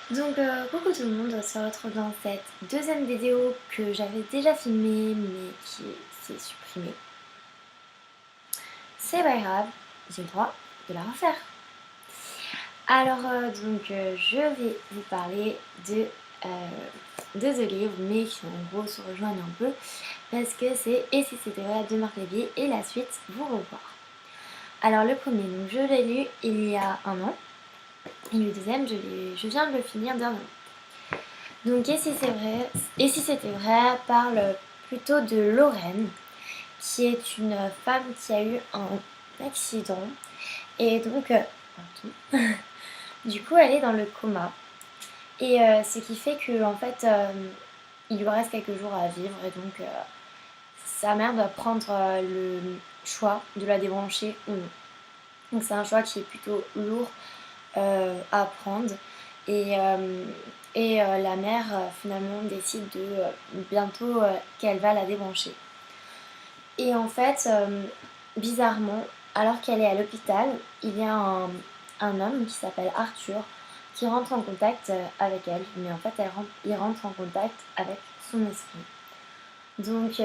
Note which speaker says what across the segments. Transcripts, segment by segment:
Speaker 1: Coucou tout le monde, on se retrouve dans cette deuxième vidéo que j'avais déjà filmée mais qui s'est supprimée. C'est pas grave, j'ai le droit de la refaire. Je vais vous parler euh, de The Livre, mais qui en gros se rejoignent un peu parce que c'est Et si c'était vrai de Marc Lévy et la suite Vous revoir. Alors le premier, donc je l'ai lu il y a un an et le deuxième je viens de le finir dernièrement. Donc Et si c'était vrai parle plutôt de Lorraine, qui est une femme qui a eu un accident. Et pardon. Du coup, elle est dans le coma. Ce qui fait que en fait, il lui reste quelques jours à vivre. Sa mère doit prendre le choix de la débrancher ou non. Donc c'est un choix qui est plutôt lourd à prendre. Et, euh, la mère finalement décide bientôt qu'elle va la débrancher. Et en fait, bizarrement, alors qu'elle est à l'hôpital, il y a un homme qui s'appelle Arthur qui rentre en contact avec elle. Mais en fait, il rentre en contact avec son esprit. Donc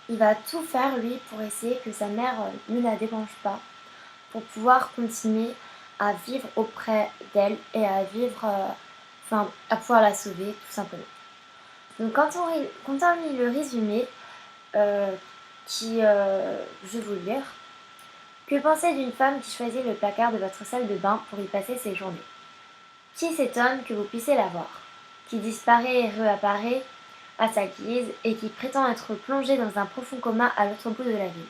Speaker 1: il va tout faire lui pour essayer que sa mère ne la débranche pas, pour pouvoir continuer à vivre auprès d'elle et à à pouvoir la sauver tout simplement. Donc quand on lit le résumé, euh, je vais vous lire. Que penser d'une femme qui choisit le placard de votre salle de bain pour y passer ses journées? Qui s'étonne que vous puissiez la voir? Qui disparaît et réapparaît à sa guise et qui prétend être plongée dans un profond coma à l'autre bout de la ville?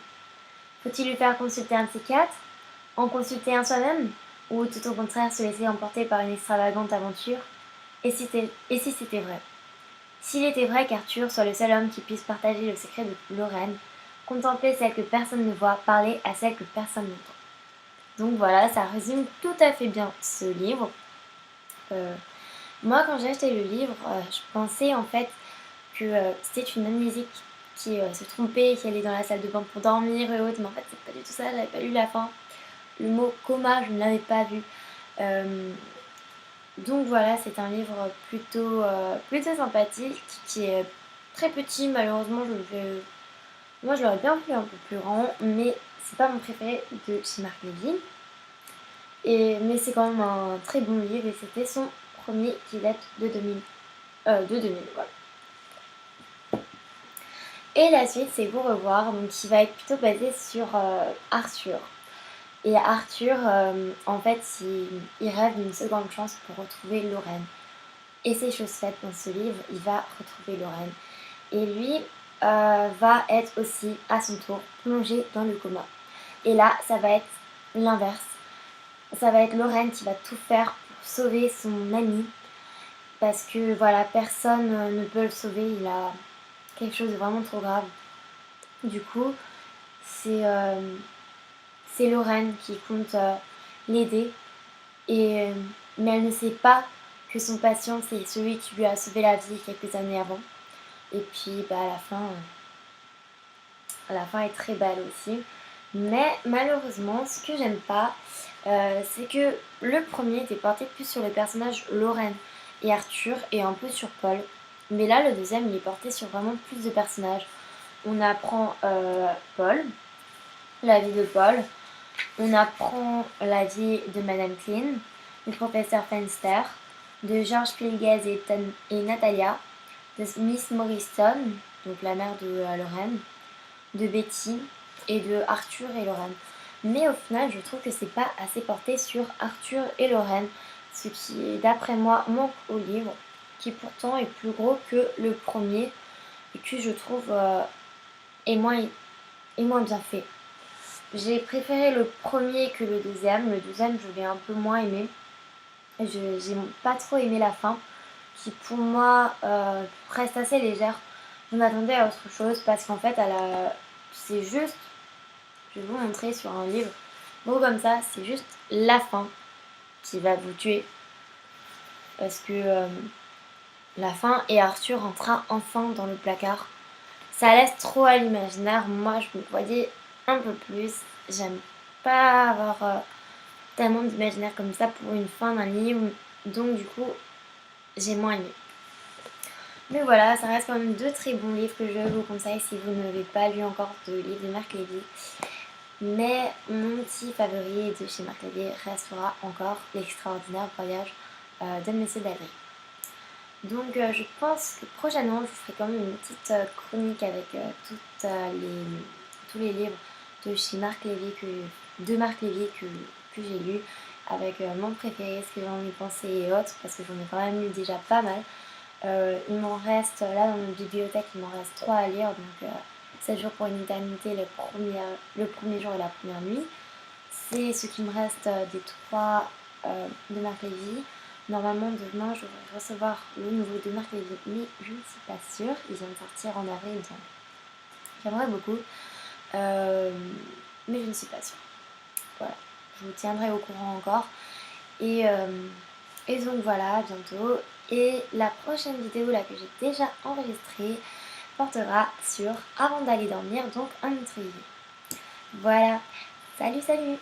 Speaker 1: Faut-il lui faire consulter un psychiatre? En consulter un soi-même? Ou tout au contraire se laisser emporter par une extravagante aventure? Et si c'était vrai? S'il était vrai qu'Arthur soit le seul homme qui puisse partager le secret de Lorraine, contempler celle que personne ne voit, parler à celle que personne n'entend. Donc voilà, ça résume tout à fait bien ce livre. Euh, Moi, quand j'ai acheté le livre, je pensais en fait que c'était une amnésique qui se trompait, qui allait dans la salle de bain pour dormir et autres, mais en fait, c'est pas du tout ça, j'avais pas lu la fin. Le mot coma, je ne l'avais pas vu. Euh, donc voilà, c'est un livre plutôt sympathique qui est très petit. Malheureusement, moi je l'aurais bien fait un peu plus grand, mais c'est pas mon préféré de chez Marc Lévy. Mais c'est quand même un très bon livre et c'était son premier qui date de 2000. Voilà. Et la suite, c'est Vous revoir, donc qui va être plutôt basé sur Arthur. Et Arthur, en fait, il rêve d'une seconde chance pour retrouver Lorraine. Et c'est chose faite dans ce livre, il va retrouver Lorraine. Et lui va être aussi, à son tour, plongé dans le coma. Et là, ça va être l'inverse. Ça va être Lorraine qui va tout faire pour sauver son ami. Parce que voilà, personne ne peut le sauver, il a quelque chose de vraiment trop grave. Du coup, c'est euh, c'est Lorraine qui compte l'aider. Mais elle ne sait pas que son patient, c'est celui qui lui a sauvé la vie quelques années avant. Et puis, la fin est très belle aussi. Mais malheureusement, ce que j'aime pas, c'est que le premier était porté plus sur le personnage Lorraine et Arthur et un peu sur Paul. Mais là, le deuxième, il est porté sur vraiment plus de personnages. On apprend Paul, la vie de Paul. On apprend la vie de Madame Clean, du professeur Fenster, de George Pilguez et Natalia, de Miss Morrison, donc la mère de Lorraine, de Betty et de Arthur et Lorraine. Mais au final, je trouve que c'est pas assez porté sur Arthur et Lorraine, ce qui, d'après moi, manque au livre, qui pourtant est plus gros que le premier et que je trouve est moins bien fait. J'ai préféré le premier que le deuxième. Le deuxième, je l'ai un peu moins aimé. J'ai pas trop aimé la fin, qui pour moi reste assez légère. Je m'attendais à autre chose parce qu'en fait, c'est juste, je vais vous montrer sur un livre, gros comme ça, c'est juste la fin qui va vous tuer. Parce que la fin et Arthur rentra enfin dans le placard. Ça laisse trop à l'imaginaire. Moi, je me voyais un peu plus. J'aime pas avoir tellement d'imaginaire comme ça pour une fin d'un livre. Donc du coup, j'ai moins aimé. Mais voilà, ça reste quand même deux très bons livres que je vous conseille si vous n'avez pas lu encore de livres de Marc Lévy. Mais mon petit favori de chez Marc Lévy restera encore L'extraordinaire voyage de Monsieur Dalry. Donc je pense que prochainement je vous ferai quand même une petite chronique avec tous les livres de chez Marc Lévy que j'ai lu, avec mon préféré, ce que j'en ai pensé et autres, parce que j'en ai quand même lu déjà pas mal. Il m'en reste, là dans notre bibliothèque, il m'en reste 3 à lire, donc 7 jours pour une éternité, le premier jour et la première nuit. C'est ce qui me reste des 3 de Marc Lévy. Normalement demain je vais recevoir le nouveau de Marc Lévy, mais je ne suis pas sûre, il vient de sortir en avril il me semble. J'aimerais beaucoup, mais je ne suis pas sûre. Voilà, je vous tiendrai au courant encore. Et, euh, et donc voilà, à bientôt. Et la prochaine vidéo là que j'ai déjà enregistrée portera sur Avant d'aller dormir, donc un autre livre. Voilà, salut salut!